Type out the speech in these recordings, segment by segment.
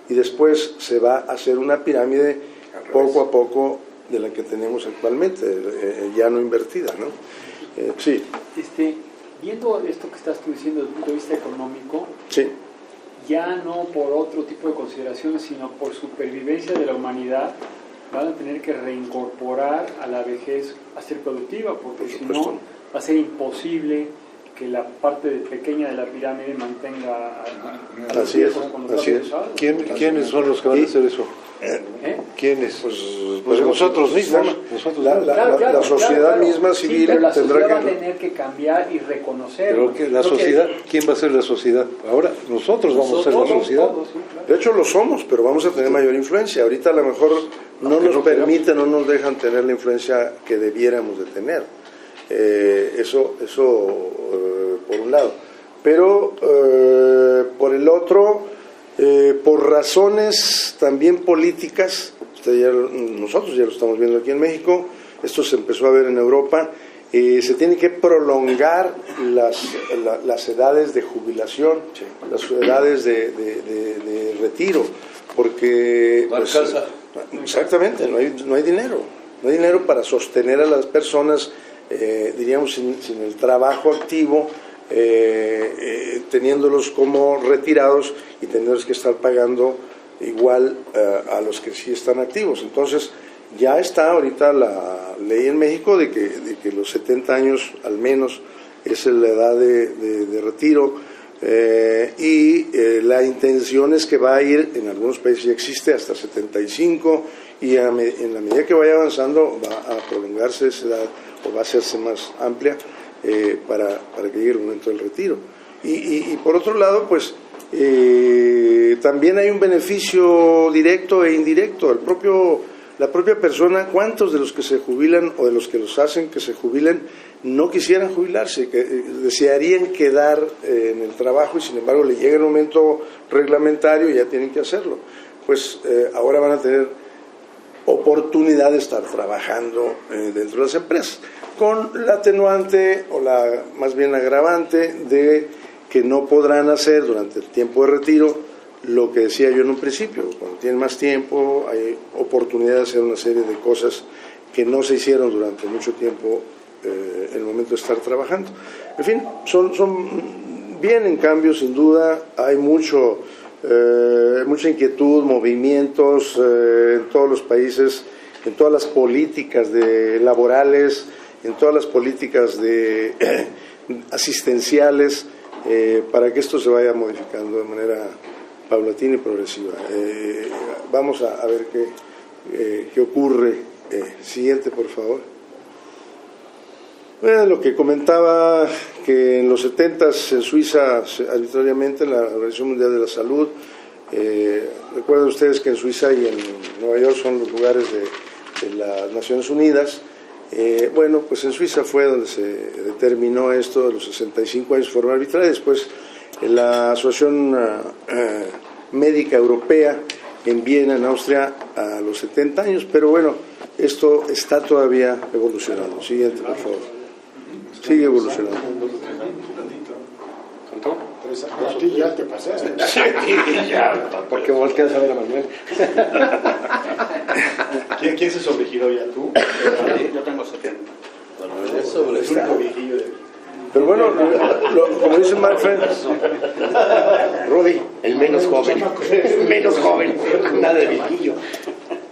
y después se va a hacer una pirámide poco a poco de la que tenemos actualmente, ya no invertida, ¿no? Sí. Viendo esto que estás tú diciendo desde el punto de vista económico, sí, ya no por otro tipo de consideraciones, sino por supervivencia de la humanidad, van a tener que reincorporar a la vejez a ser productiva, porque si no va a ser imposible que la parte pequeña de la pirámide mantenga a los viejos con los brazos cruzados. ¿Quiénes son los que van a hacer eso? ¿Quiénes? Pues nosotros mismos. La sociedad misma civil pero la tendrá sociedad va a tener que cambiar y reconocer. Pero que la sociedad, ¿quién va a ser la sociedad? Ahora nosotros vamos a ser la sociedad. Todos, sí, claro. De hecho lo somos, pero vamos a tener mayor influencia. Ahorita a lo mejor no nos permiten, no nos dejan tener la influencia que debiéramos de tener. Eso por un lado. Pero por el otro, por razones también políticas, nosotros ya lo estamos viendo aquí en México, esto se empezó a ver en Europa, se tienen que prolongar las edades de jubilación, las edades de retiro, porque pues, exactamente, no hay dinero para sostener a las personas, diríamos, sin el trabajo activo, teniéndolos como retirados y teniéndoles que estar pagando igual a los que sí están activos. Entonces ya está ahorita la ley en México de que los 70 años al menos es la edad de retiro, y la intención es que va a ir, en algunos países ya existe, hasta 75, y en la medida que vaya avanzando va a prolongarse esa edad o va a hacerse más amplia para que llegue el momento del retiro. Y por otro lado, pues también hay un beneficio directo e indirecto. La propia persona, ¿cuántos de los que se jubilan o de los que los hacen que se jubilen no quisieran jubilarse, que desearían quedar en el trabajo y sin embargo le llega el momento reglamentario y ya tienen que hacerlo? Pues ahora van a tener oportunidad de estar trabajando dentro de las empresas, con la atenuante o la más bien agravante de que no podrán hacer durante el tiempo de retiro lo que decía yo en un principio. Cuando tienen más tiempo hay oportunidad de hacer una serie de cosas que no se hicieron durante mucho tiempo en el momento de estar trabajando. En fin, vienen cambios sin duda, hay mucha inquietud, movimientos en todos los países, en todas las políticas laborales, en todas las políticas asistenciales, para que esto se vaya modificando de manera paulatina y progresiva. Vamos a ver qué ocurre. Siguiente, por favor. Bueno, lo que comentaba, que en los 70s en Suiza, arbitrariamente, la Organización Mundial de la Salud, recuerden ustedes que en Suiza y en Nueva York son los lugares de las Naciones Unidas. Bueno, pues en Suiza fue donde se determinó esto de los 65 años de forma arbitraria. Después la Asociación Médica Europea en Viena, en Austria, a los 70 años, pero bueno, esto está todavía evolucionando. Siguiente, por favor. Sigue evolucionando. ¿Cuánto? Ya te pasaste. Sí, ya, porque volteas a ver a Manuel. ¿Quién se sobregiró ya, tú? Yo tengo 70. Bueno, eso es el único viejillo de aquí. Pero bueno, como dice Manfred, Rudy, el menos joven. Menos joven, nada de viejillo.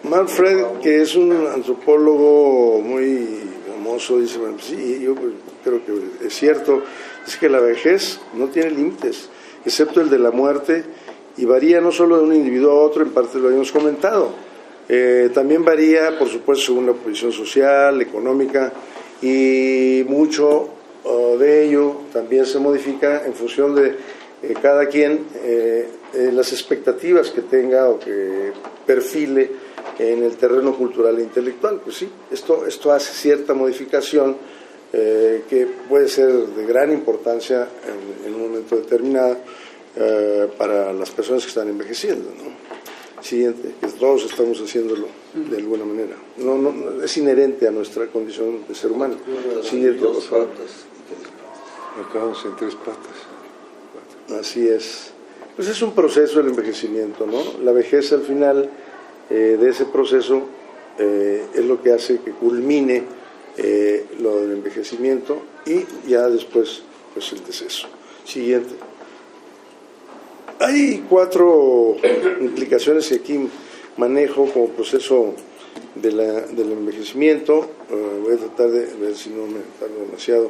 Manfred, que es un antropólogo muy famoso, dice, bueno, sí, yo creo que es cierto, es que la vejez no tiene límites, excepto el de la muerte, y varía no solo de un individuo a otro, en parte lo habíamos comentado, también varía, por supuesto, según la posición social, económica, y mucho de ello también se modifica en función de cada quien, las expectativas que tenga o que perfile en el terreno cultural e intelectual. Pues sí, esto hace cierta modificación que puede ser de gran importancia en un momento determinado para las personas que están envejeciendo, ¿no? Siguiente, que todos estamos haciéndolo de alguna manera. No, es inherente a nuestra condición de ser humano. Siguiente, por favor. Acabamos en 3 patas. Así es. Pues es un proceso el envejecimiento, ¿no? La vejez al final de ese proceso es lo que hace que culmine lo del envejecimiento y ya después pues el deceso. Siguiente. Hay 4 implicaciones que aquí manejo como proceso del envejecimiento. Voy a tratar de ver si no me tardo demasiado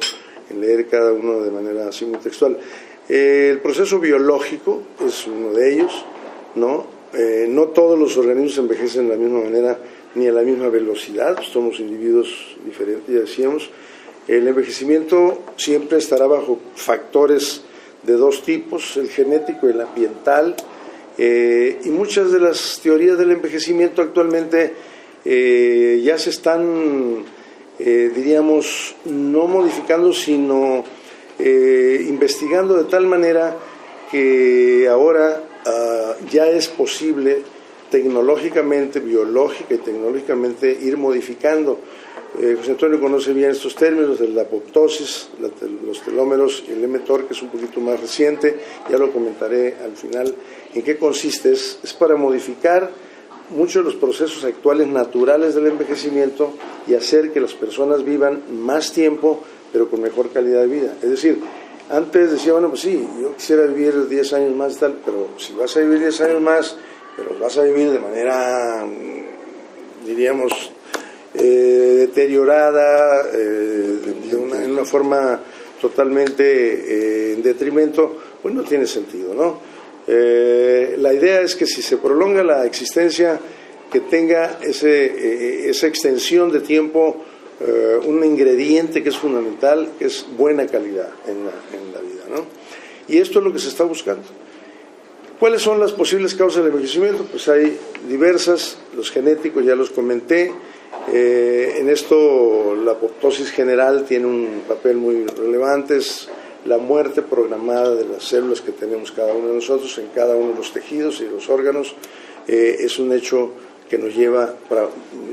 en leer cada uno de manera así muy textual. El proceso biológico es uno de ellos, ¿no? No todos los organismos envejecen de la misma manera ni a la misma velocidad, somos individuos diferentes, ya decíamos. El envejecimiento siempre estará bajo factores de 2 tipos, el genético y el ambiental, y muchas de las teorías del envejecimiento actualmente ya se están, diríamos, no modificando, sino investigando de tal manera que ahora ya es posible tecnológicamente, biológica y tecnológicamente ir modificando. José Antonio conoce bien estos términos de la apoptosis, los telómeros y el mTOR, que es un poquito más reciente, ya lo comentaré al final en qué consiste. Es para modificar muchos de los procesos actuales naturales del envejecimiento y hacer que las personas vivan más tiempo, pero con mejor calidad de vida. Es decir, antes decía, bueno, pues sí, yo quisiera vivir 10 años más y tal, pero si vas a vivir 10 años más, pero vas a vivir de manera, diríamos, deteriorada, en una forma totalmente en detrimento, pues no tiene sentido, ¿no? La idea es que si se prolonga la existencia, que tenga esa extensión de tiempo, un ingrediente que es fundamental, que es buena calidad en la vida, ¿no? Y esto es lo que se está buscando. ¿Cuáles son las posibles causas del envejecimiento? Pues hay diversas, los genéticos ya los comenté. En esto la apoptosis general tiene un papel muy relevante, es la muerte programada de las células que tenemos cada uno de nosotros en cada uno de los tejidos y los órganos. Es un hecho que nos lleva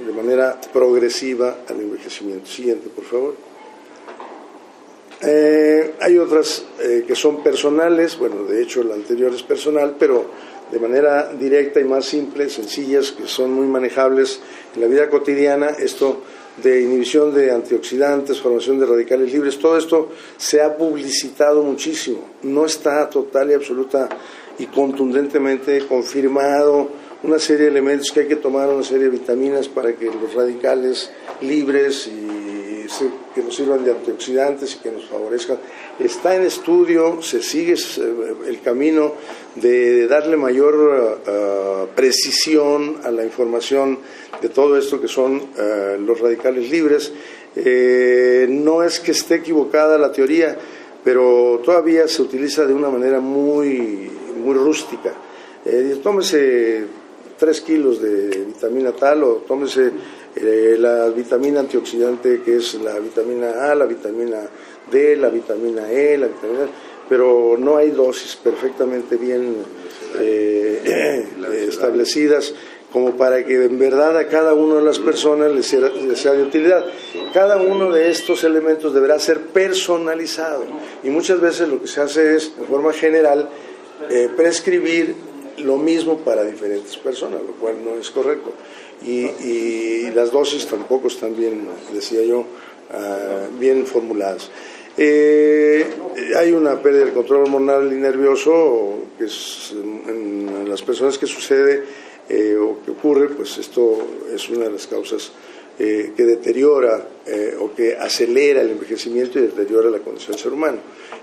de manera progresiva al envejecimiento. Siguiente, por favor. Hay otras que son personales, bueno, de hecho la anterior es personal, pero de manera directa y más simple, sencillas, que son muy manejables en la vida cotidiana. Esto de inhibición de antioxidantes, formación de radicales libres, todo esto se ha publicitado muchísimo. No está total y absoluta y contundentemente confirmado una serie de elementos que hay que tomar, una serie de vitaminas para que los radicales libres que nos sirvan de antioxidantes y que nos favorezcan. Está en estudio, se sigue el camino de darle mayor precisión a la información de todo esto que son los radicales libres. No es que esté equivocada la teoría, pero todavía se utiliza de una manera muy rústica. Tómese 3 kilos de vitamina tal, o tómese la vitamina antioxidante que es la vitamina A, la vitamina D, la vitamina E, pero no hay dosis perfectamente bien establecidas como para que en verdad a cada una de las personas les sea de utilidad. Cada uno de estos elementos deberá ser personalizado y muchas veces lo que se hace es, en forma general, prescribir lo mismo para diferentes personas, lo cual no es correcto. Y las dosis tampoco están bien, decía yo, bien formuladas. Hay una pérdida del control hormonal y nervioso, que es en las personas que sucede o que ocurre, pues esto es una de las causas que deteriora o que acelera el envejecimiento y deteriora la condición del ser humano.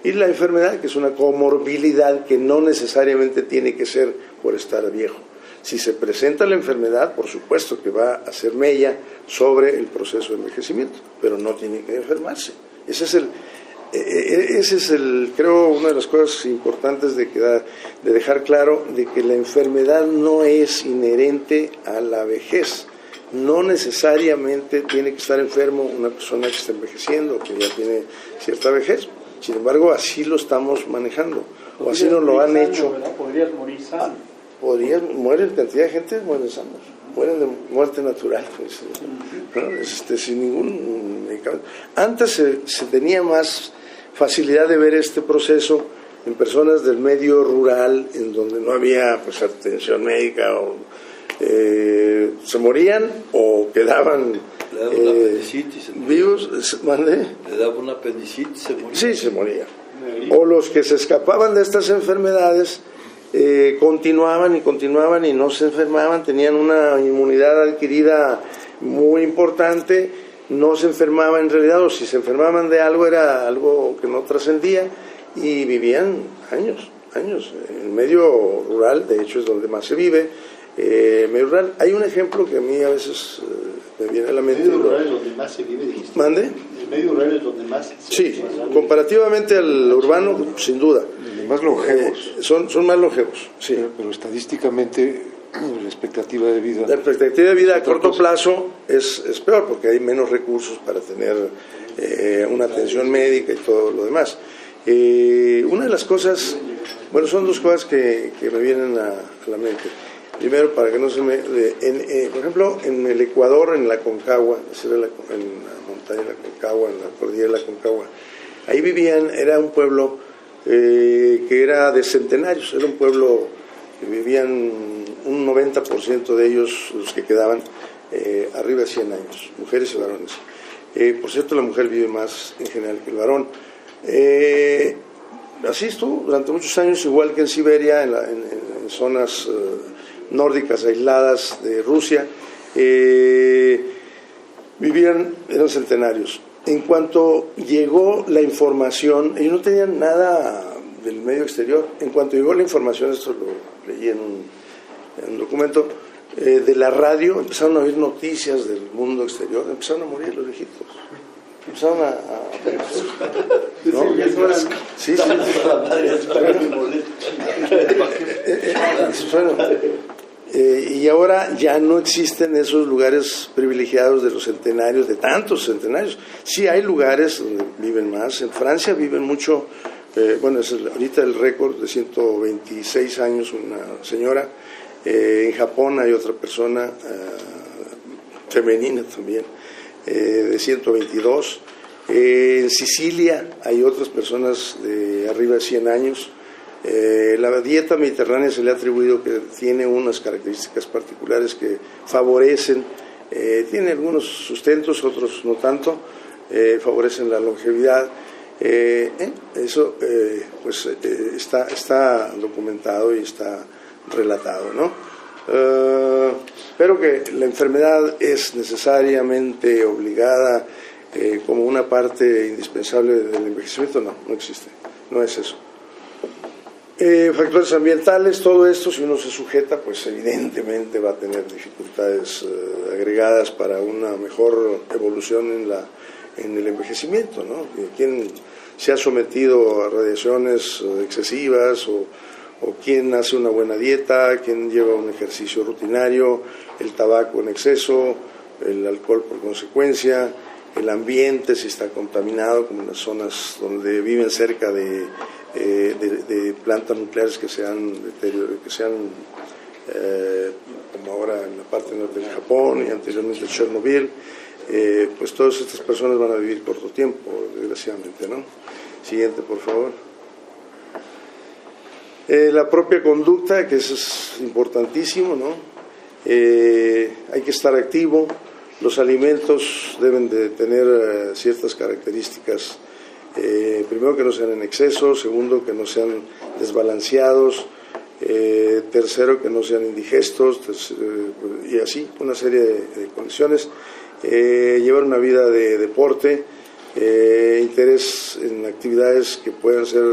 Y la enfermedad, que es una comorbilidad que no necesariamente tiene que ser por estar viejo. Si se presenta la enfermedad, por supuesto que va a hacer mella sobre el proceso de envejecimiento, pero no tiene que enfermarse. Ese es creo, una de las cosas importantes de dejar claro, de que la enfermedad no es inherente a la vejez. No necesariamente tiene que estar enfermo una persona que está envejeciendo, que ya tiene cierta vejez. Sin embargo, así lo estamos manejando, o así nos lo han hecho. Podrías morir sano. Mueren cantidad de gente, mueren sanos, mueren de muerte natural, pues, ¿no? Sin ningún medicamento. Antes se tenía más facilidad de ver este proceso en personas del medio rural, en donde no había pues atención médica, o se morían o quedaban Le daba una apendicitis, se moría. vivos. ¿Mande? Le daba una apendicitis, se moría. Sí, se morían. O los que se escapaban de estas enfermedades continuaban y no se enfermaban, tenían una inmunidad adquirida muy importante, no se enfermaban en realidad, o si se enfermaban de algo era algo que no trascendía, y vivían años. En el medio rural, de hecho, es donde más se vive. Medio rural. Hay un ejemplo que a mí a veces me viene a la mente. ¿El medio rural es donde más se vive, dijiste? ¿Mande? ¿El medio rural es donde más se Sí, vive? comparativamente al urbano, sin duda. Los más longevos. Son más longevos, sí. Pero estadísticamente la expectativa de vida... La perspectiva de vida a corto plazo es peor, porque hay menos recursos para tener una atención médica y todo lo demás. Una de las cosas, bueno, son dos cosas que me vienen a la mente. Primero, para que no se me... por ejemplo, en el Ecuador, en la Concagua, en la montaña de la Concagua, en la cordillera de la Concagua, ahí vivían, era un pueblo que era de centenarios, era un pueblo que vivían un 90% de ellos, los que quedaban, arriba de 100 años, mujeres y varones. Por cierto, la mujer vive más en general que el varón. Así estuvo durante muchos años, igual que en Siberia, en zonas nórdicas aisladas de Rusia, eran centenarios. En cuanto llegó la información, ellos no tenían nada del medio exterior. En cuanto llegó la información, esto lo leí en un documento, de la radio, empezaron a oír noticias del mundo exterior, empezaron a morir los viejitos. Empezaron ¿no? Sí, sí. Bueno, y ahora ya no existen esos lugares privilegiados de los centenarios, de tantos centenarios. Sí hay lugares donde viven más. En Francia viven mucho, bueno, es ahorita el récord de 126 años una señora. En Japón hay otra persona, femenina también, de 122. En Sicilia hay otras personas de arriba de 100 años. La dieta mediterránea se le ha atribuido que tiene unas características particulares que favorecen, tiene algunos sustentos, otros no tanto, favorecen la longevidad. Eso pues está documentado y está relatado, ¿no? Pero que la enfermedad es necesariamente obligada como una parte indispensable del envejecimiento, no existe, no es eso. Factores ambientales, todo esto, si uno se sujeta, pues evidentemente va a tener dificultades agregadas para una mejor evolución en el envejecimiento, ¿no? Quien se ha sometido a radiaciones excesivas o quien hace una buena dieta, quien lleva un ejercicio rutinario, el tabaco en exceso, el alcohol por consecuencia, el ambiente si está contaminado, como en las zonas donde viven cerca de plantas nucleares que sean como ahora en la parte norte de Japón y anteriormente Chernobyl, pues todas estas personas van a vivir corto tiempo, desgraciadamente, ¿no? Siguiente, por favor. La propia conducta, que eso es importantísimo, ¿no? Hay que estar activo. Los alimentos deben de tener ciertas características. Primero, que no sean en exceso. Segundo, que no sean desbalanceados. Tercero, que no sean indigestos. Y así, una serie de condiciones. Llevar una vida de deporte. Interés en actividades que puedan ser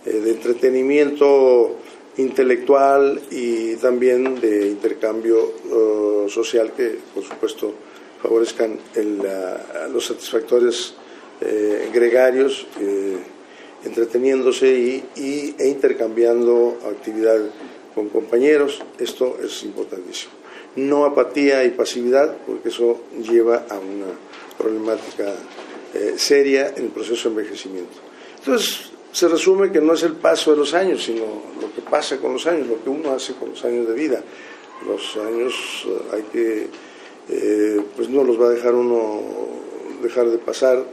de entretenimiento intelectual y también de intercambio social, que por supuesto favorezcan los satisfactores gregarios, entreteniéndose e intercambiando actividad con compañeros. Esto es importantísimo. No apatía y pasividad, porque eso lleva a una problemática seria en el proceso de envejecimiento. Entonces, se resume que no es el paso de los años, sino lo que pasa con los años, lo que uno hace con los años de vida. Los años hay que, pues no los va a dejar uno dejar de pasar,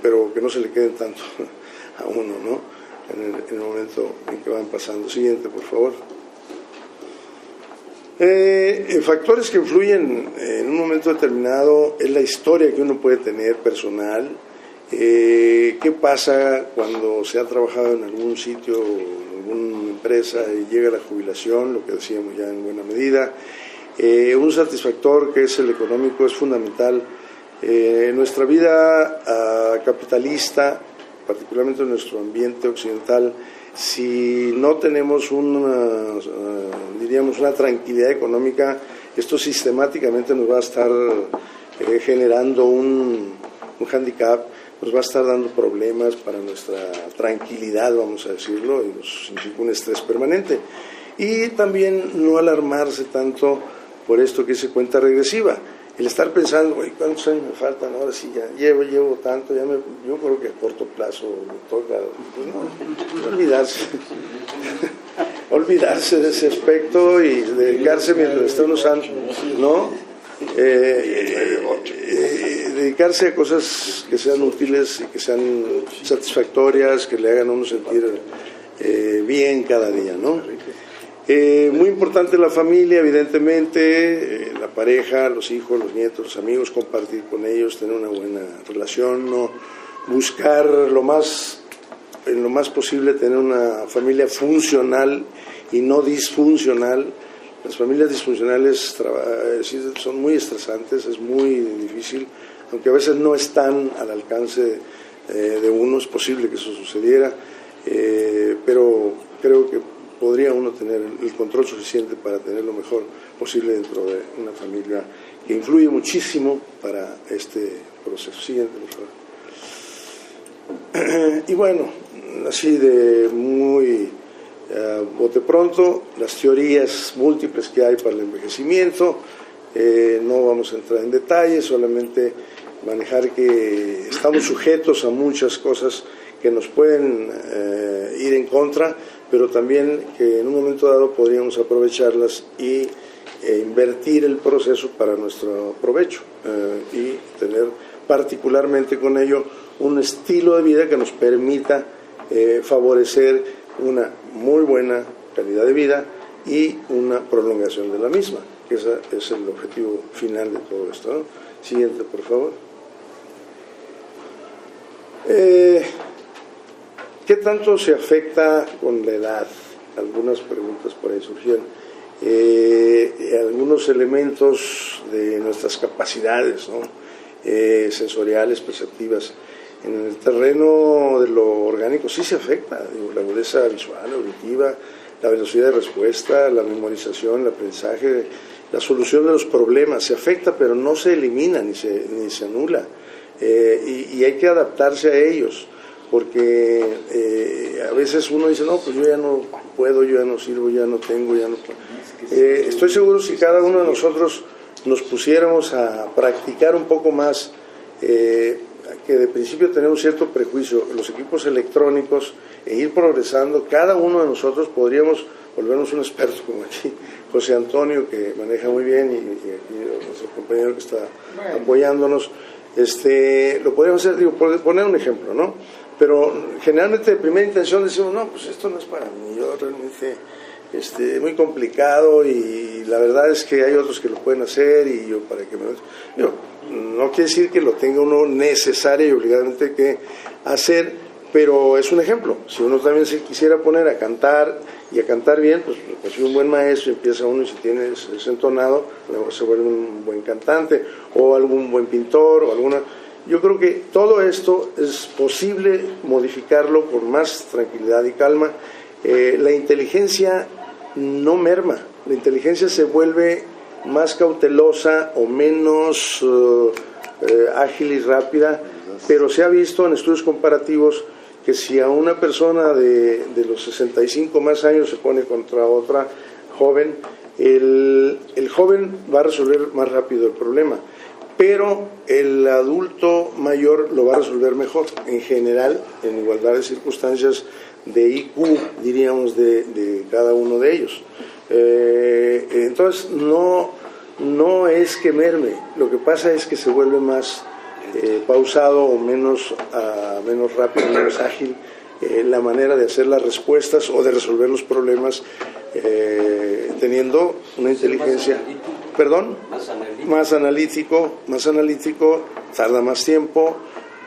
pero que no se le queden tanto a uno, ¿no? en el momento en que van pasando. Siguiente, por favor. Factores que influyen en un momento determinado es la historia que uno puede tener personal. ¿Qué pasa cuando se ha trabajado en algún sitio, en alguna empresa y llega la jubilación? Lo que decíamos ya en buena medida. Un satisfactor que es el económico es fundamental. En nuestra vida capitalista, particularmente en nuestro ambiente occidental, si no tenemos una tranquilidad económica, esto sistemáticamente nos va a estar generando un hándicap, nos va a estar dando problemas para nuestra tranquilidad, vamos a decirlo, y nos significa un estrés permanente. Y también no alarmarse tanto por esto que se cuenta regresiva. El estar pensando, ¿cuántos años me faltan? Ahora sí, ya llevo tanto, yo creo que a corto plazo me toca, pues no olvidarse de ese aspecto y dedicarse mientras está uno sano, ¿no? Dedicarse a cosas que sean útiles y que sean satisfactorias, que le hagan a uno sentir bien cada día, ¿no? Muy importante la familia, evidentemente, la pareja, los hijos, los nietos, los amigos, compartir con ellos, tener una buena relación, no buscar en lo más posible tener una familia funcional y no disfuncional. Las familias disfuncionales son muy estresantes, es muy difícil, aunque a veces no están al alcance de uno, es posible que eso sucediera, pero creo que podría uno tener el control suficiente para tener lo mejor posible dentro de una familia que influye muchísimo para este proceso. Siguiente, por favor. Y bueno, así de muy bote pronto, las teorías múltiples que hay para el envejecimiento, no vamos a entrar en detalles, solamente manejar que estamos sujetos a muchas cosas que nos pueden ir en contra, pero también que en un momento dado podríamos aprovecharlas y invertir el proceso para nuestro provecho y tener particularmente con ello un estilo de vida que nos permita favorecer una muy buena calidad de vida y una prolongación de la misma, que ese es el objetivo final de todo esto, ¿no? Siguiente, por favor. ¿Qué tanto se afecta con la edad? Algunas preguntas por ahí surgieron. Algunos elementos de nuestras capacidades, ¿no? Sensoriales, perceptivas. En el terreno de lo orgánico sí se afecta, la agudeza visual, auditiva, la velocidad de respuesta, la memorización, el aprendizaje, la solución de los problemas. Se afecta, pero no se elimina ni se anula. Y hay que adaptarse a ellos, porque a veces uno dice, no, pues yo ya no puedo, yo ya no sirvo, ya no tengo, ya no puedo. Estoy seguro si cada uno de nosotros nos pusiéramos a practicar un poco más, que de principio tenemos cierto prejuicio, los equipos electrónicos, e ir progresando, cada uno de nosotros podríamos volvernos un experto, como aquí José Antonio, que maneja muy bien, y aquí nuestro compañero que está apoyándonos. Lo podríamos hacer, por poner un ejemplo, ¿no? Pero generalmente de primera intención decimos, no, pues esto no es para mí, yo realmente es muy complicado y la verdad es que hay otros que lo pueden hacer y yo para qué me... no quiere decir que lo tenga uno necesario y obligadamente que hacer, pero es un ejemplo. Si uno también se quisiera poner a cantar y a cantar bien, pues si un buen maestro empieza uno y si tiene ese entonado, a lo mejor se vuelve un buen cantante o algún buen pintor o alguna... Yo creo que todo esto es posible modificarlo con más tranquilidad y calma. La inteligencia no merma, la inteligencia se vuelve más cautelosa o menos ágil y rápida, pero se ha visto en estudios comparativos que si a una persona de los 65 más años se pone contra otra joven, el joven va a resolver más rápido el problema, pero el adulto mayor lo va a resolver mejor, en general, en igualdad de circunstancias de IQ, diríamos, de cada uno de ellos. Entonces, no es que merme, lo que pasa es que se vuelve más pausado o menos rápido, menos ágil la manera de hacer las respuestas o de resolver los problemas teniendo una inteligencia, más analítico, tarda más tiempo,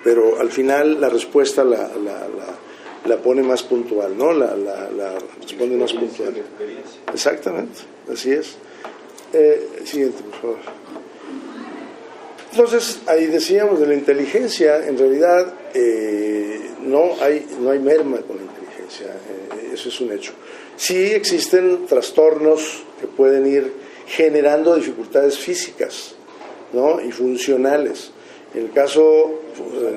pero al final la respuesta la pone más puntual, ¿no? La responde más puntual. Exactamente, así es. Siguiente, por favor. Entonces, ahí decíamos de la inteligencia, en realidad no hay merma con la inteligencia, eso es un hecho. Sí existen trastornos que pueden ir generando dificultades físicas, ¿no? Y funcionales. En el caso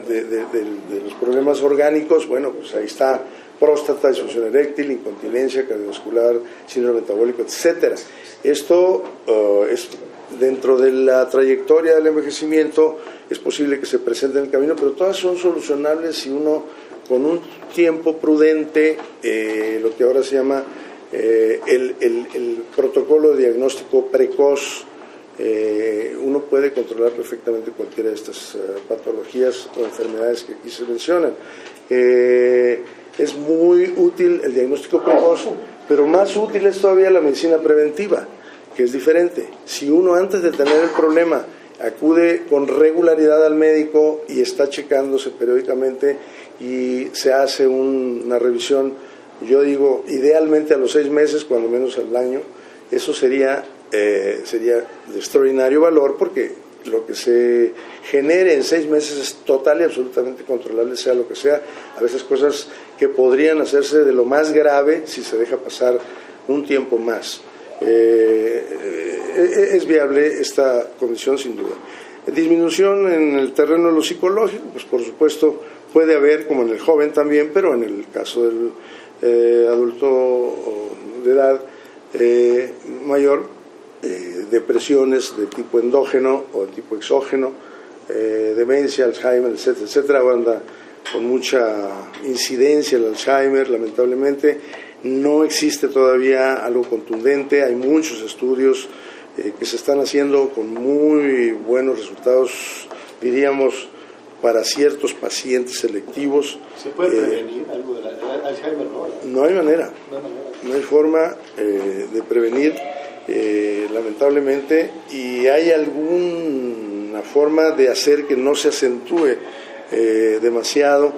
de los problemas orgánicos, bueno, pues ahí está próstata, disfunción eréctil, incontinencia cardiovascular, síndrome metabólico, etcétera. Esto es dentro de la trayectoria del envejecimiento, es posible que se presente en el camino, pero todas son solucionables si uno, con un tiempo prudente, lo que ahora se llama el protocolo de diagnóstico precoz, uno puede controlar perfectamente cualquiera de estas patologías o enfermedades que aquí se mencionan. Es muy útil el diagnóstico precoz, pero más útil es todavía la medicina preventiva, que es diferente. Si uno antes de tener el problema acude con regularidad al médico y está checándose periódicamente y se hace una revisión, yo digo idealmente a los 6 meses, cuando menos al año, eso sería de extraordinario valor, porque lo que se genere en 6 meses es total y absolutamente controlable, sea lo que sea. A veces cosas que podrían hacerse de lo más grave si se deja pasar un tiempo más. Es viable esta condición sin duda. Disminución en el terreno de lo psicológico, pues por supuesto puede haber, como en el joven también, pero en el caso del adulto de edad mayor, depresiones de tipo endógeno o de tipo exógeno, demencia, Alzheimer, etcétera, etcétera. Anda con mucha incidencia el Alzheimer, lamentablemente. No existe todavía algo contundente, hay muchos estudios que se están haciendo con muy buenos resultados, diríamos, para ciertos pacientes selectivos. ¿Se puede prevenir algo del Alzheimer? No hay manera, no hay forma de prevenir, lamentablemente, y hay alguna forma de hacer que no se acentúe demasiado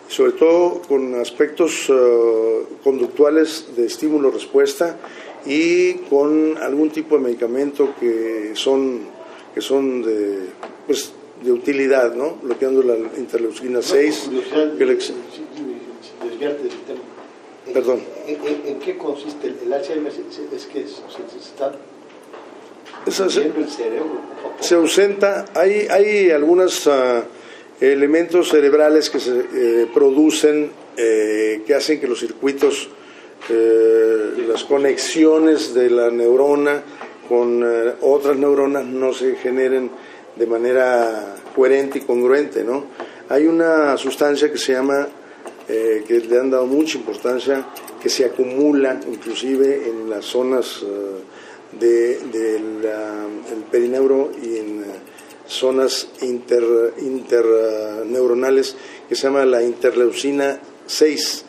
sobre todo con aspectos conductuales de estímulo-respuesta y con algún tipo de medicamento que son de utilidad, ¿no? Bloqueando la interleucina 6. Desviarte del tema. Perdón. ¿En qué consiste el Alzheimer? Es que se está viendo el cerebro. Se ausenta. Hay algunos elementos cerebrales que se producen, que hacen que los circuitos, las conexiones de la neurona con otras neuronas no se generen de manera coherente y congruente, ¿no? Hay una sustancia que se llama, que le han dado mucha importancia, que se acumula inclusive en las zonas del perineuro y en zonas interneuronales, que se llama la interleucina 6.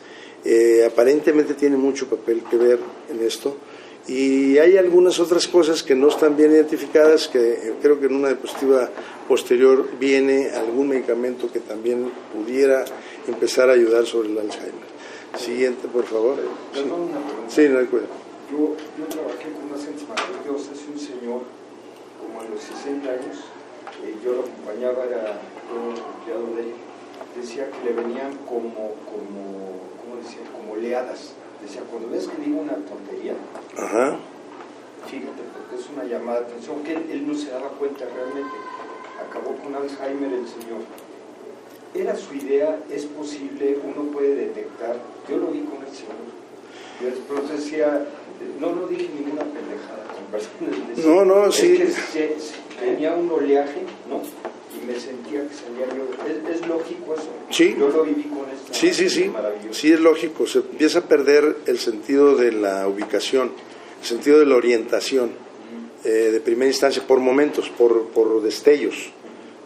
Aparentemente tiene mucho papel que ver en esto, y hay algunas otras cosas que no están bien identificadas, que creo que en una diapositiva posterior viene algún medicamento que también pudiera empezar a ayudar sobre el Alzheimer. Siguiente, por favor. Perdón, una pregunta. Sí, no hay cuidado. Yo trabajé con pacientes maravillosos, un señor como a los 60 años, yo lo acompañaba, era un empleado de él, decía que le venían como oleadas. Decía, cuando ves que digo una tontería, Ajá. fíjate, porque es una llamada de atención, que él no se daba cuenta realmente. Acabó con Alzheimer el señor. Era su idea, es posible, uno puede detectar. Yo lo vi con el señor. Yo después decía, no dije ninguna pendejada con personas. Decía, No, sí. Es que tenía un oleaje, ¿no? Y me sentía que salía yo. ¿Es lógico eso? Sí. Yo lo viví con esta. Sí. Sí, es lógico. Se empieza a perder el sentido de la ubicación, el sentido de la orientación, de primera instancia, por momentos, por destellos.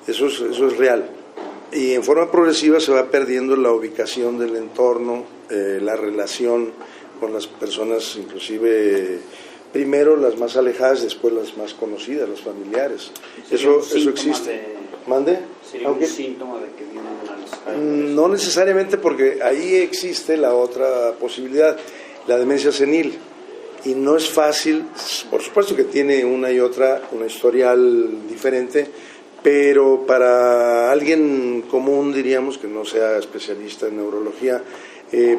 Eso es real. y en forma progresiva se va perdiendo la ubicación del entorno, la relación con las personas, inclusive primero las más alejadas, después las más conocidas, los familiares. Eso existe. ¿Mande? ¿Sería un síntoma de que viene un Alzheimer? No necesariamente, porque ahí existe la otra posibilidad, la demencia senil. Y no es fácil, por supuesto que tiene una y otra, una historial diferente, pero para alguien común, diríamos, que no sea especialista en neurología,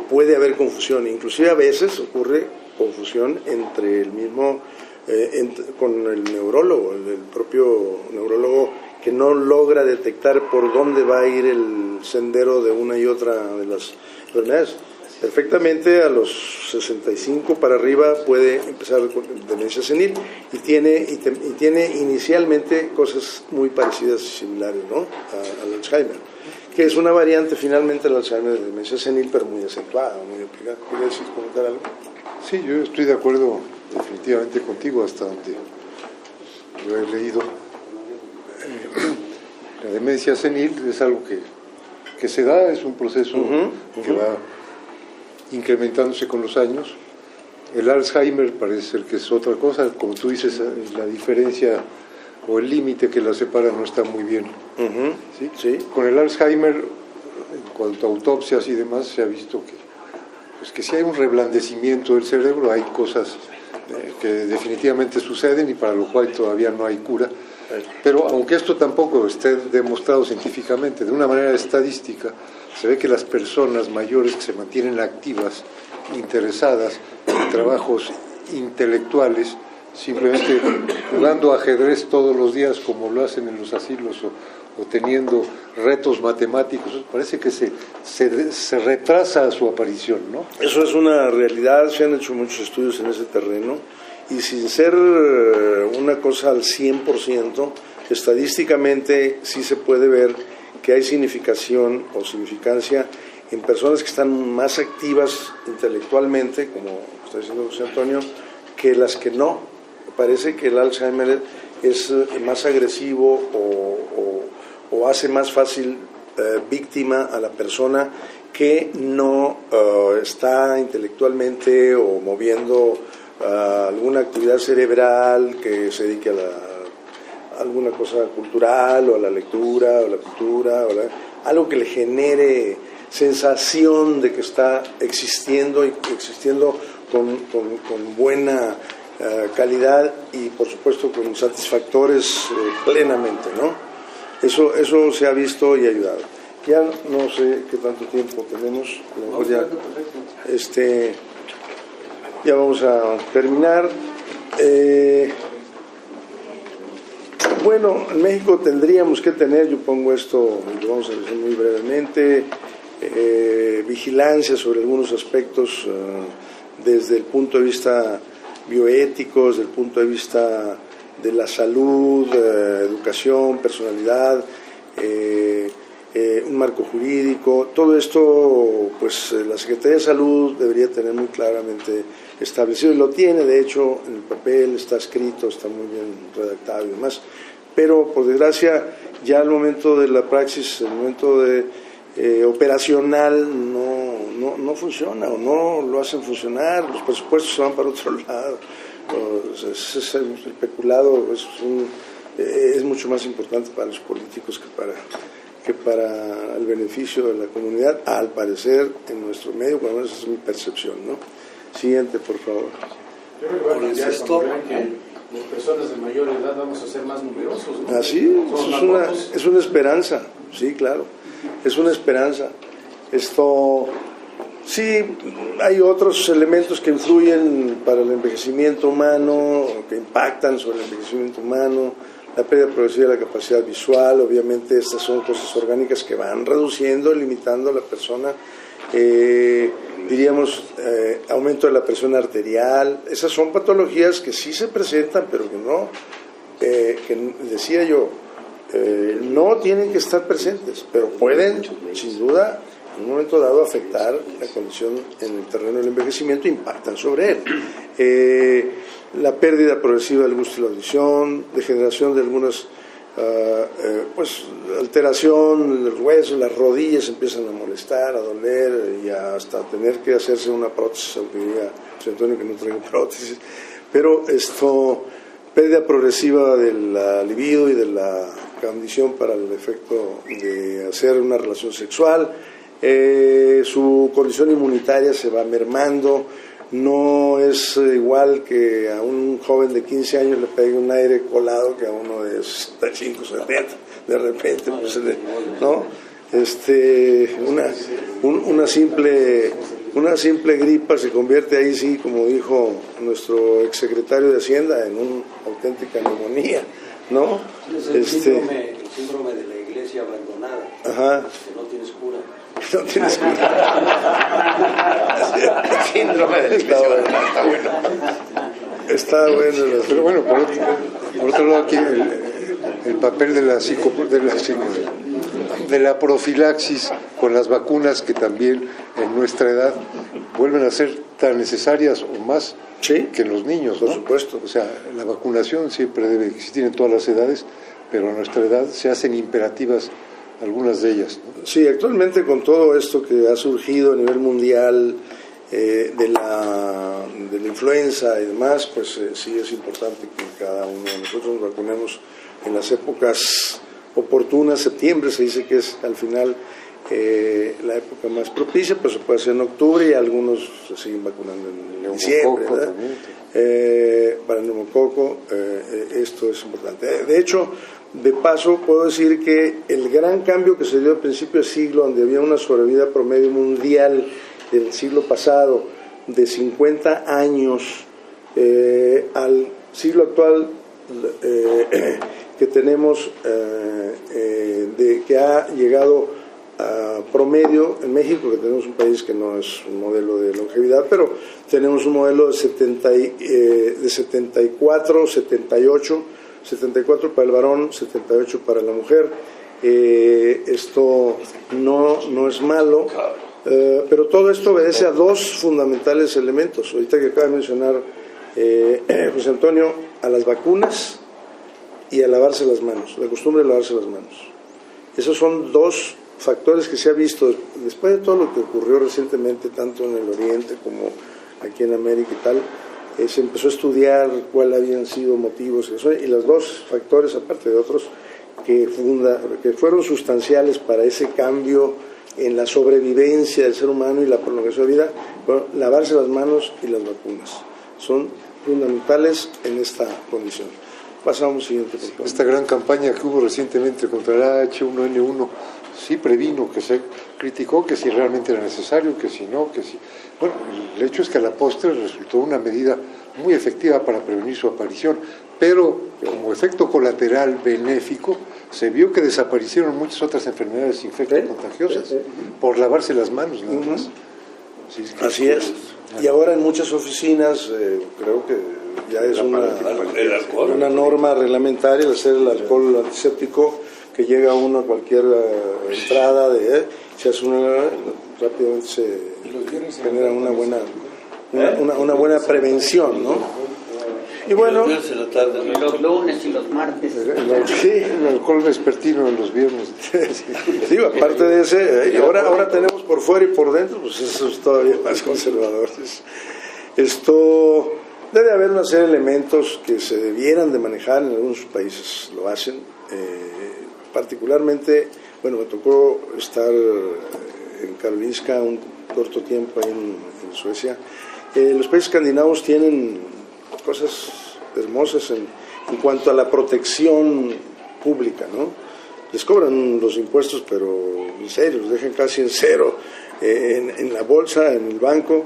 puede haber confusión. Inclusive a veces ocurre confusión entre el mismo, con el neurólogo, el propio neurólogo, que no logra detectar por dónde va a ir el sendero de una y otra de las enfermedades. Perfectamente a los 65 para arriba puede empezar con demencia senil y tiene inicialmente cosas muy parecidas y similares, ¿no?, al Alzheimer, que es una variante finalmente del Alzheimer de demencia senil, pero muy acentuada, muy aplicada. ¿Quieres comentar algo? Sí, yo estoy de acuerdo definitivamente contigo hasta donde yo he leído. La demencia senil es algo que se da, es un proceso que va incrementándose con los años. El Alzheimer parece ser que es otra cosa, como tú dices, la diferencia o el límite que la separa no está muy bien. ¿Sí? Sí. Con el Alzheimer, en cuanto a autopsias y demás, se ha visto que si hay un reblandecimiento del cerebro, hay cosas que definitivamente suceden y para lo cual todavía no hay cura. Pero aunque esto tampoco esté demostrado científicamente, de una manera estadística, se ve que las personas mayores que se mantienen activas, interesadas en trabajos intelectuales, simplemente jugando ajedrez todos los días como lo hacen en los asilos o teniendo retos matemáticos, parece que se retrasa su aparición, ¿no? Eso es una realidad, se han hecho muchos estudios en ese terreno y sin ser una cosa al 100%, estadísticamente sí se puede ver que hay significación o significancia en personas que están más activas intelectualmente, como está diciendo José Antonio, que las que no. Parece que el Alzheimer es más agresivo o hace más fácil víctima a la persona que no está intelectualmente o moviendo alguna actividad cerebral, que se dedique a alguna cosa cultural o a la lectura o la pintura, algo que le genere sensación de que está existiendo y existiendo con buena calidad y por supuesto con satisfactores plenamente, ¿no? Eso se ha visto y ha ayudado. Ya no sé qué tanto tiempo tenemos, a lo mejor ya vamos a terminar. Bueno, en México tendríamos que tener, yo pongo esto, lo vamos a decir muy brevemente, vigilancia sobre algunos aspectos desde el punto de vista bioético, desde el punto de vista de la salud, educación, personalidad, un marco jurídico. Todo esto, pues la Secretaría de Salud debería tener muy claramente establecido, y lo tiene, de hecho, en el papel, está escrito, está muy bien redactado y demás, pero por desgracia ya al momento de la praxis, el momento de operacional no funciona o no lo hacen funcionar, los presupuestos se van para otro lado, el peculado es mucho más importante para los políticos que para el beneficio de la comunidad, al parecer en nuestro medio, cuando menos es mi percepción, ¿no? Siguiente, por favor. Yo creo que va a cambiar que las personas de mayor edad vamos a ser más numerosos, ¿no? Así, es una esperanza, sí, claro, es una esperanza. Esto, sí, hay otros elementos que influyen para el envejecimiento humano, que impactan sobre el envejecimiento humano, la pérdida progresiva de la capacidad visual, obviamente estas son cosas orgánicas que van reduciendo, limitando a la persona, diríamos, aumento de la presión arterial. Esas son patologías que sí se presentan, pero que no, que decía yo, no tienen que estar presentes, pero pueden, sin duda, en un momento dado afectar la condición en el terreno del envejecimiento, impactan sobre él. La pérdida progresiva del gusto y la audición, degeneración de algunas pues alteración del hueso, las rodillas empiezan a molestar, a doler y hasta tener que hacerse una prótesis, aunque diga José Antonio que no traigo prótesis, pero pérdida progresiva del libido y de la condición para el efecto de hacer una relación sexual, su condición inmunitaria se va mermando, no es igual que a un joven de 15 años le pegue un aire colado que a uno de 65, 70, de repente, pues, ¿no? Una simple gripa se convierte ahí, sí, como dijo nuestro exsecretario de Hacienda, en una auténtica neumonía, ¿no? Es el síndrome de la iglesia abandonada. Ajá. Que no tienes cura. No tienes cura. Síndrome de la iglesia abandonada, está bueno. Está bueno. Pero bueno, por otro lado, aquí el papel de la profilaxis con las vacunas, que también en nuestra edad vuelven a ser tan necesarias o más, sí, que en los niños, ¿no? Por supuesto. O sea, la vacunación siempre debe existir en todas las edades, pero a nuestra edad se hacen imperativas algunas de ellas, ¿no? Sí, actualmente con todo esto que ha surgido a nivel mundial, de la influenza y demás, pues sí es importante que cada uno de nosotros nos vacunemos en las épocas oportunas. Septiembre se dice que es al final la época más propicia, pues se puede hacer en octubre y algunos se siguen vacunando en diciembre, ¿verdad? Para el neumococo, esto es importante. De hecho, de paso puedo decir que el gran cambio que se dio al principio del siglo, donde había una sobrevida promedio mundial del siglo pasado de 50 años al siglo actual que tenemos, que ha llegado a promedio en México, que tenemos un país que no es un modelo de longevidad, pero tenemos un modelo de 74, 78, 74 para el varón, 78 para la mujer. Esto no es malo, pero todo esto obedece a dos fundamentales elementos. Ahorita que acaba de mencionar José Antonio, a las vacunas y a lavarse las manos, la costumbre de lavarse las manos. Esos son dos factores que se ha visto después de todo lo que ocurrió recientemente, tanto en el Oriente como aquí en América y tal. Se empezó a estudiar cuáles habían sido motivos y los dos factores, aparte de otros, que fueron sustanciales para ese cambio en la sobrevivencia del ser humano y la prolongación de vida. Bueno, lavarse las manos y las vacunas son fundamentales en esta condición. Pasamos siguiente, por favor. Esta gran campaña que hubo recientemente contra el H1N1 sí previno, que se criticó que si realmente era necesario, que si no, que si... Bueno, el hecho es que a la postre resultó una medida muy efectiva para prevenir su aparición, pero como efecto colateral benéfico se vio que desaparecieron muchas otras enfermedades infectocontagiosas por lavarse las manos nada más. Sí, así es. Y ahora en muchas oficinas creo que ya es una norma reglamentaria el hacer el alcohol antiséptico, que llega uno a cualquier entrada se hace rápidamente se genera una buena prevención, ¿no? Y bueno, los lunes y los martes. Sí, el alcohol vespertino en los viernes. Sí, aparte de ese, ahora tenemos por fuera y por dentro, pues eso es todavía más conservador. Esto debe haber una serie de elementos que se debieran de manejar, en algunos países lo hacen, particularmente, bueno, me tocó estar en Karolinska un corto tiempo ahí en Suecia. Los países escandinavos tienen cosas hermosas en cuanto a la protección pública, ¿no? Les cobran los impuestos, pero en serio, los dejan casi en cero en la bolsa, en el banco.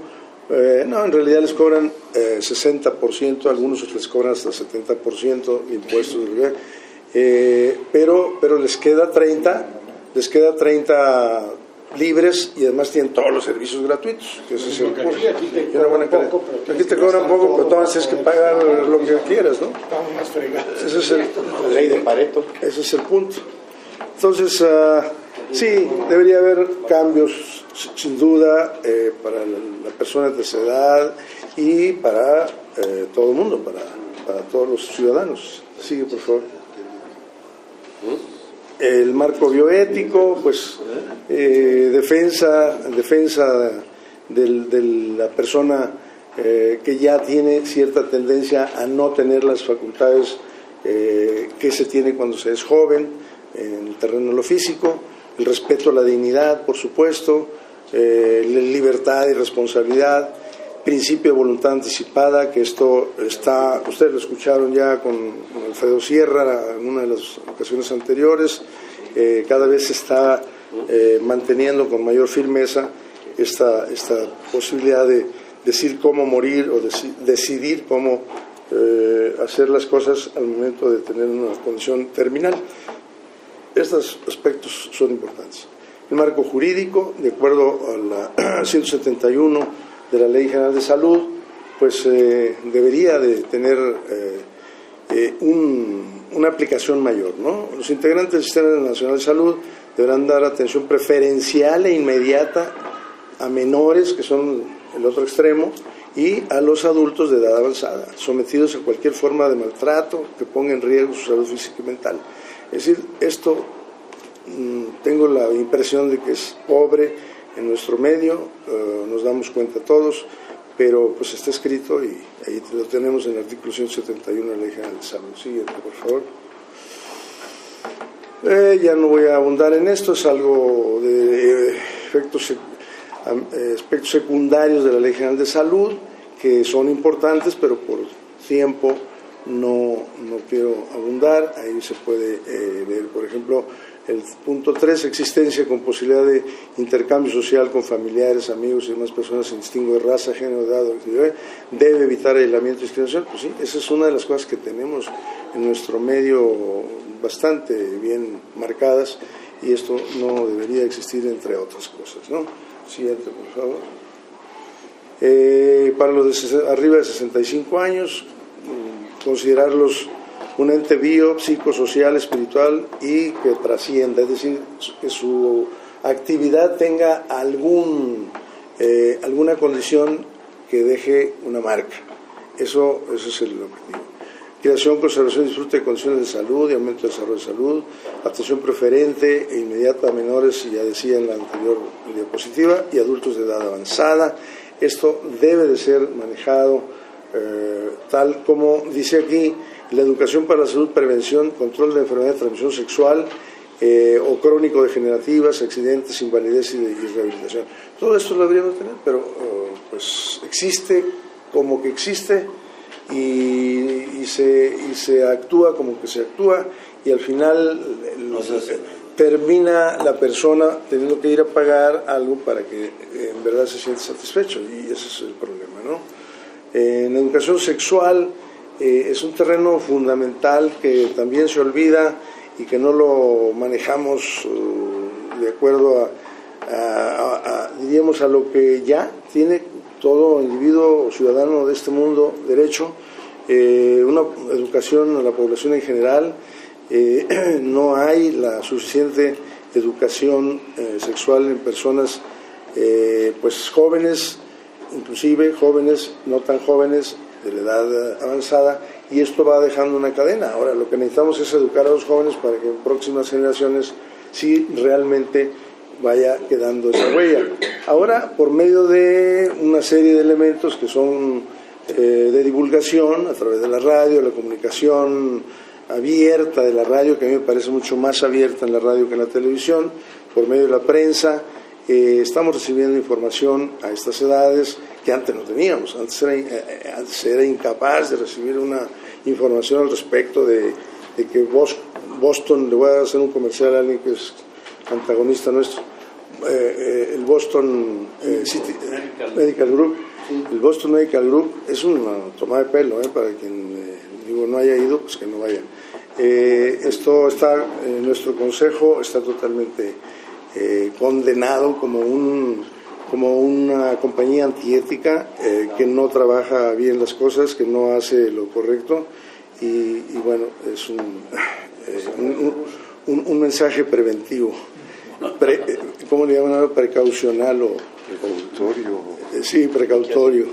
No, en realidad les cobran 60%, algunos les cobran hasta 70% de impuestos, pero les queda 30 libres y además tienen todos los servicios gratuitos, que ese es el punto. Aquí te cobran poco, pero todas tienes que pagar lo que quieras, ¿no? Ese es la ley de Pareto. Ese es el punto. Entonces, sí, debería haber cambios, sin duda, para la persona de esa edad y para todo el mundo, para todos los ciudadanos. Sigue, por favor. El marco bioético, pues defensa de la persona que ya tiene cierta tendencia a no tener las facultades que se tiene cuando se es joven en el terreno de lo físico, el respeto a la dignidad, por supuesto, libertad y responsabilidad, principio de voluntad anticipada, que esto está, ustedes lo escucharon ya con Alfredo Sierra en una de las ocasiones anteriores, cada vez se está manteniendo con mayor firmeza esta posibilidad de decir cómo morir o decidir cómo hacer las cosas al momento de tener una condición terminal. Estos aspectos son importantes. El marco jurídico, de acuerdo a la 171 de la Ley General de Salud, pues debería de tener una aplicación mayor, ¿no? Los integrantes del Sistema Nacional de Salud deberán dar atención preferencial e inmediata a menores, que son el otro extremo, y a los adultos de edad avanzada, sometidos a cualquier forma de maltrato que ponga en riesgo su salud física y mental. Es decir, esto tengo la impresión de que es pobre en nuestro medio, nos damos cuenta todos, pero pues está escrito y ahí lo tenemos en el artículo 171 de la Ley General de Salud. Siguiente, por favor. Ya no voy a abundar en esto, es algo de aspectos secundarios de la Ley General de Salud que son importantes, pero por tiempo no quiero abundar. Ahí se puede ver, por ejemplo, el punto 3, existencia con posibilidad de intercambio social con familiares, amigos y demás personas sin distingo de raza, género, edad, debe evitar aislamiento y discriminación. Pues sí, esa es una de las cosas que tenemos en nuestro medio bastante bien marcadas, y esto no debería existir, entre otras cosas, ¿no? Siguiente, por favor. Para los de arriba de 65 años, considerarlos un ente psicosocial, espiritual y que trascienda, es decir, que su actividad tenga alguna condición que deje una marca. Eso es el objetivo. Creación, conservación y disfrute de condiciones de salud y aumento del desarrollo de salud, atención preferente e inmediata a menores, ya decía en la anterior diapositiva, y adultos de edad avanzada. Esto debe de ser manejado tal como dice aquí: la educación para la salud, prevención, control de enfermedades de transmisión sexual o crónico-degenerativas, accidentes, invalidez y rehabilitación. Todo esto lo deberíamos tener, pero pues existe como que existe y se actúa como que se actúa, y al final termina la persona teniendo que ir a pagar algo para que en verdad se siente satisfecho, y ese es el problema, ¿no? En educación sexual es un terreno fundamental que también se olvida y que no lo manejamos de acuerdo diríamos a lo que ya tiene todo individuo o ciudadano de este mundo derecho, una educación a la población en general. No hay la suficiente educación sexual en personas pues jóvenes, inclusive jóvenes no tan jóvenes, de la edad avanzada, y esto va dejando una cadena. Ahora lo que necesitamos es educar a los jóvenes para que en próximas generaciones sí realmente vaya quedando esa huella. Ahora, por medio de una serie de elementos que son de divulgación a través de la radio, la comunicación abierta de la radio, que a mí me parece mucho más abierta en la radio que en la televisión, por medio de la prensa, estamos recibiendo información a estas edades que antes no teníamos. Antes era incapaz de recibir una información al respecto de que Boston, le voy a hacer un comercial a alguien que es antagonista nuestro, el Boston City Medical Group. El Boston Medical Group es una toma de pelo, para quien no haya ido, pues que no vaya. Esto está, nuestro consejo está totalmente condenado como una compañía antiética que no trabaja bien las cosas, que no hace lo correcto, y bueno, es un mensaje preventivo, ¿cómo le llaman? Precaucional o precautorio. Sí, precautorio.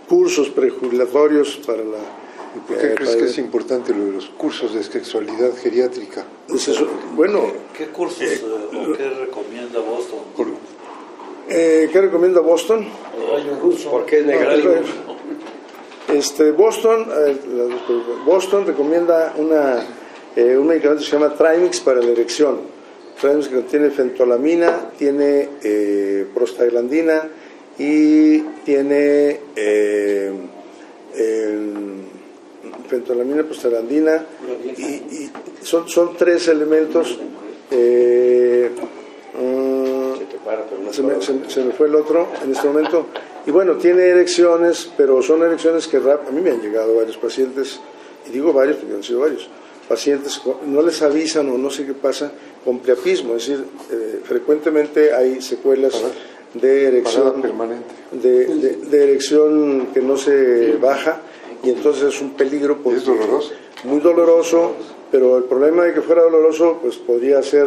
Cursos prejubilatorios para la ¿Y por qué crees que es importante lo de los cursos de sexualidad geriátrica? Bueno, ¿qué cursos o qué recomienda Boston? ¿qué recomienda Boston? Porque es negativo. Boston recomienda un medicamento que se llama Trimix para la erección. Trimix que contiene fentolamina, tiene prostaglandina y tiene fentolamina, prostaglandina y son 3 elementos. Se me fue el otro en este momento. Y bueno, tiene erecciones, pero son erecciones que a mí me han llegado varios pacientes, y digo varios porque han sido varios pacientes, no les avisan o no sé qué pasa con priapismo, es decir, frecuentemente hay secuelas de erección permanente, de erección que no se baja, y entonces es un peligro porque es doloroso, muy doloroso, pero el problema de que fuera doloroso pues podría ser,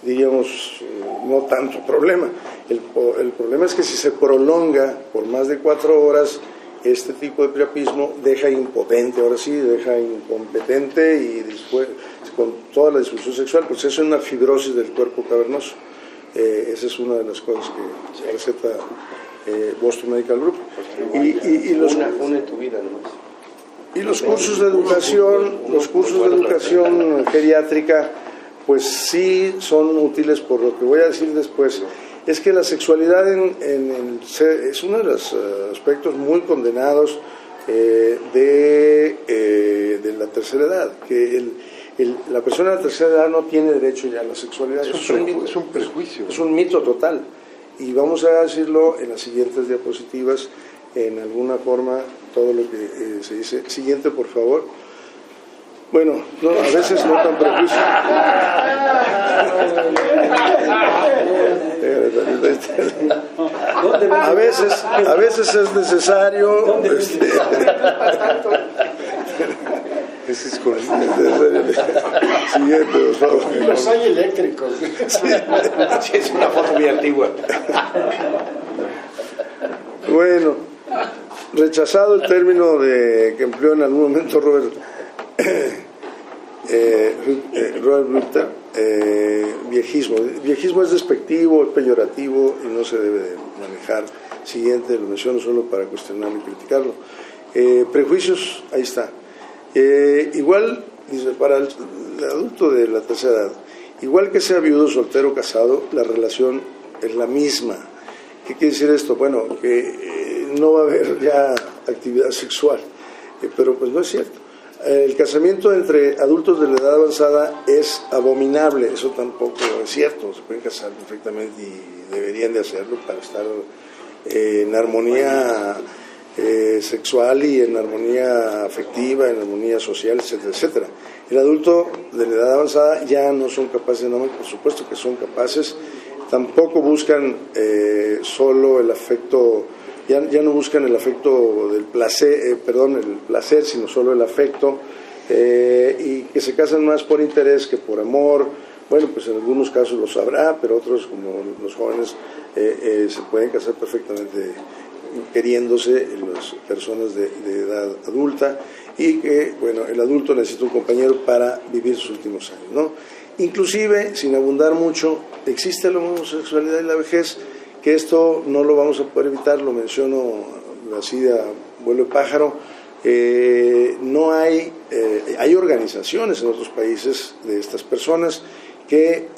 diríamos, no tanto problema. El problema es que si se prolonga por más de 4 horas, este tipo de priapismo deja impotente, ahora sí, deja incompetente y después con toda la disfunción sexual, pues eso es una fibrosis del cuerpo cavernoso. Esa es una de las cosas que receta Boston Medical Group. Y los cursos de educación geriátrica, pues sí son útiles, por lo que voy a decir después. Es que la sexualidad es uno de los aspectos muy condenados de la tercera edad, que la persona de la tercera edad no tiene derecho ya a la sexualidad. Es un prejuicio. Es un mito total. Y vamos a decirlo en las siguientes diapositivas, en alguna forma, todo lo que se dice. Siguiente, por favor. Bueno, no, a veces no tan prejuicio. A veces es necesario. Ese es con Siguiente, por favor. Los hay eléctricos. Sí, es una foto muy antigua. Bueno, rechazado el término que empleó en algún momento Robert Ruther, viejismo. Viejismo es despectivo, es peyorativo y no se debe de manejar. Siguiente, lo menciono solo para cuestionarlo y criticarlo. Prejuicios, ahí está. Igual, dice, para el adulto de la tercera edad, igual que sea viudo, soltero, casado, la relación es la misma. ¿Qué quiere decir esto? Bueno, que no va a haber ya actividad sexual, pero pues no es cierto. El casamiento entre adultos de la edad avanzada es abominable, eso tampoco es cierto, se pueden casar perfectamente y deberían de hacerlo para estar en armonía sexual y en armonía afectiva, en armonía social, etcétera, etcétera. El adulto de la edad avanzada ya no son capaces, no, por supuesto que son capaces, tampoco buscan solo el afecto, ya no buscan el afecto del placer, el placer, sino solo el afecto, y que se casan más por interés que por amor. Bueno, pues en algunos casos lo sabrá, pero otros, como los jóvenes, se pueden casar perfectamente queriéndose, las personas de edad adulta, y que, bueno, el adulto necesita un compañero para vivir sus últimos años, ¿no? Inclusive, sin abundar mucho, existe la homosexualidad y la vejez, que esto no lo vamos a poder evitar, lo menciono así de vuelo de pájaro. No hay organizaciones en otros países de estas personas que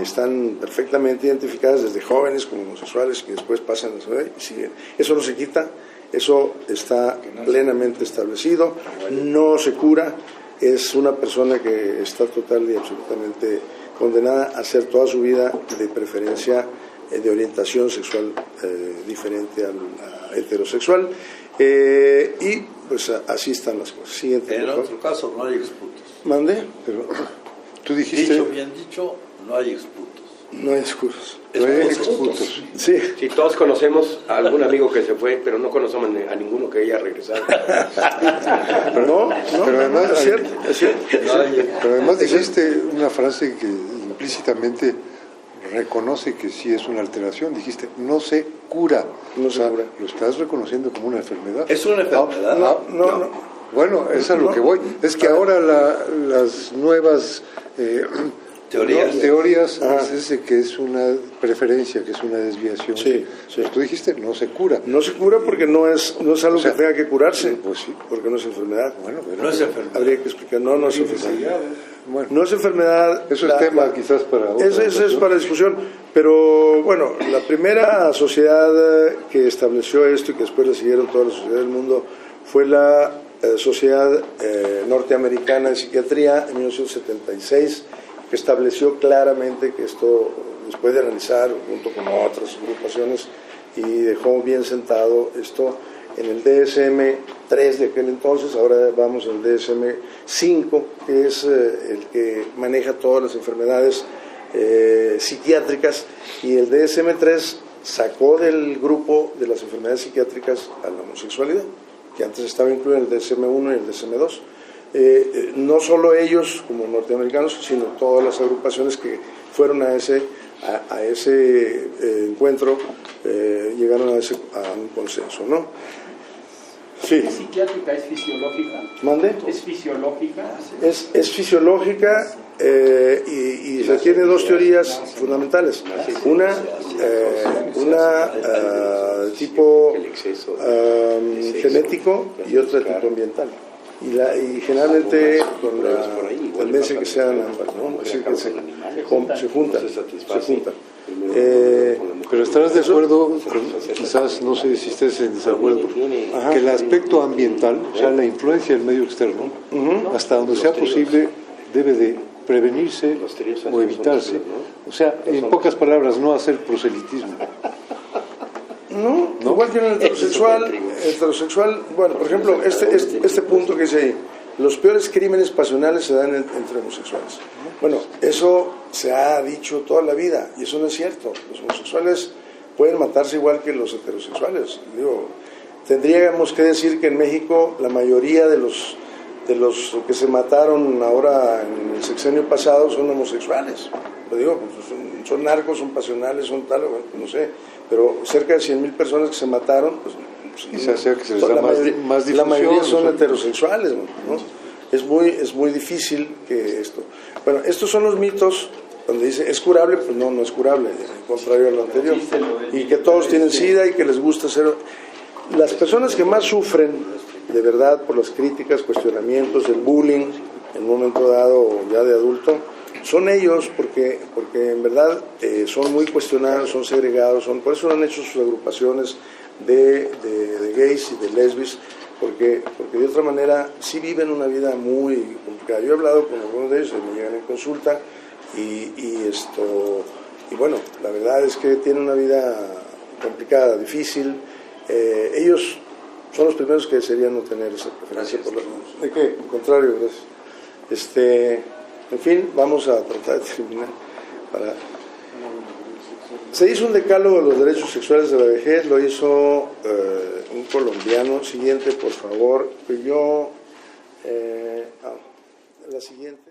están perfectamente identificadas desde jóvenes como homosexuales, que después pasan a la y siguen. Eso no se quita, eso está plenamente establecido, no se cura, es una persona que está total y absolutamente condenada a hacer toda su vida de preferencia de orientación sexual diferente a la heterosexual, y pues así están las cosas. Siguiente, en otro caso no hay exputos. ¿Mande? Pero tú dijiste... Bien dicho, no hay exputos. No hay exputos. No hay exputos. Sí. Si todos conocemos a algún amigo que se fue, pero no conocemos a ninguno que haya regresado. Pero además, es cierto. Pero además dijiste una frase que implícitamente reconoce que sí es una alteración. Dijiste, no se cura. No se cura. Lo estás reconociendo como una enfermedad. ¿Es una enfermedad? No. Bueno, es a lo que voy. Es que ahora las nuevas teorías es ese que es una preferencia, que es una desviación. Sí, Pues tú dijiste, no se cura. No se cura porque no es algo que tenga que curarse, pues sí. Porque no es enfermedad. Bueno, pero No es enfermedad. Habría que explicar, no es enfermedad. bueno, No es enfermedad. eso es tema quizás para otra Eso es ocasión. para discusión, pero bueno, la primera sociedad que estableció esto y que después le siguieron todas las sociedades del mundo fue la Sociedad Norteamericana de Psiquiatría en 1976, que estableció claramente que esto, después de analizar junto con otras agrupaciones, y dejó bien sentado esto en el DSM-3 de aquel entonces. Ahora vamos al DSM-5, que es el que maneja todas las enfermedades psiquiátricas, y el DSM-3 sacó del grupo de las enfermedades psiquiátricas a la homosexualidad, que antes estaba incluido en el DSM-1 y el DSM-2. No solo ellos como norteamericanos, sino todas las agrupaciones que fueron a ese encuentro llegaron a un consenso, ¿no? Sí. ¿Es psiquiátrica, es fisiológica? ¿Mande? ¿Es fisiológica? Es fisiológica y se tiene dos teorías fundamentales. Una tipo genético y otra tipo ambiental. Y generalmente con la tendencia que sean ambas, ¿no? Es decir, que se juntan. Pero estarás de acuerdo, quizás no sé si estés en desacuerdo, que el aspecto ambiental, o sea, la influencia del medio externo, hasta donde sea posible, debe de prevenirse o evitarse. O sea, en pocas palabras, no hacer proselitismo. No, igual que en el heterosexual, bueno, por ejemplo, este punto que dice ahí, los peores crímenes pasionales se dan entre homosexuales. Bueno, eso se ha dicho toda la vida y eso no es cierto. Los homosexuales pueden matarse igual que los heterosexuales. Digo, tendríamos que decir que en México la mayoría de los que se mataron ahora en el sexenio pasado son homosexuales. Lo digo, pues son narcos, son pasionales, son tal, no sé, pero cerca de 100,000 personas que se mataron, pues quizás sea que se les da más difusión. La mayoría son heterosexuales, ¿no? Es muy difícil que esto. Bueno, estos son los mitos donde dice, ¿es curable? Pues no es curable, contrario a lo anterior. Y que todos tienen SIDA y que les gusta ser... Las personas que más sufren, de verdad, por las críticas, cuestionamientos, el bullying, en un momento dado, ya de adulto, son ellos, porque en verdad son muy cuestionados, son segregados, por eso han hecho sus agrupaciones de gays y de lesbis, porque de otra manera sí viven una vida muy complicada. Yo he hablado con algunos de ellos, me llegan en consulta, y bueno, la verdad es que tienen una vida complicada, difícil. Ellos son los primeros que desearían no tener esa preferencia por la... ¿De qué? Al contrario, gracias. En fin, vamos a tratar de terminar. Se hizo un decálogo de los derechos sexuales de la vejez, lo hizo un colombiano. Siguiente, por favor. La siguiente.